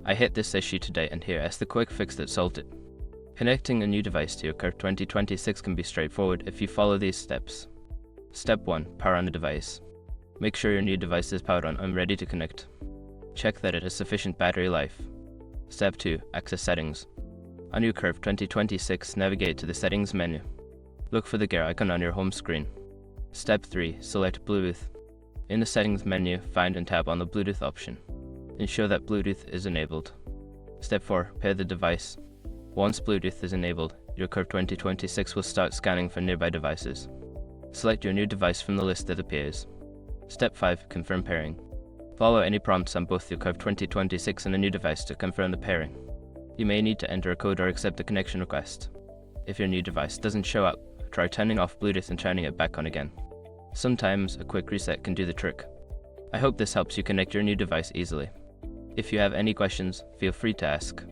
I hit this issue today and here is the quick fix that solved it. Connecting a new device to your Curve 2026 can be straightforward if you follow these steps. Step 1. Power on the device. Make sure your new device is powered on and ready to connect. Check that it has sufficient battery life. Step 2. Access settings. On your Curve 2026, navigate to the settings menu. Look for the gear icon on your home screen. Step 3. Select Bluetooth. In the settings menu, find and tap on the Bluetooth option. Ensure that Bluetooth is enabled. Step 4. Pair the device. Once Bluetooth is enabled, your Curve 2026 will start scanning for nearby devices. Select your new device from the list that appears. Step 5. Confirm pairing. Follow any prompts on both your Curve 2026 and a new device to confirm the pairing. You may need to enter a code or accept a connection request. If your new device doesn't show up, try turning off Bluetooth and turning it back on again. Sometimes a quick reset can do the trick. I hope this helps you connect your new device easily. If you have any questions, feel free to ask.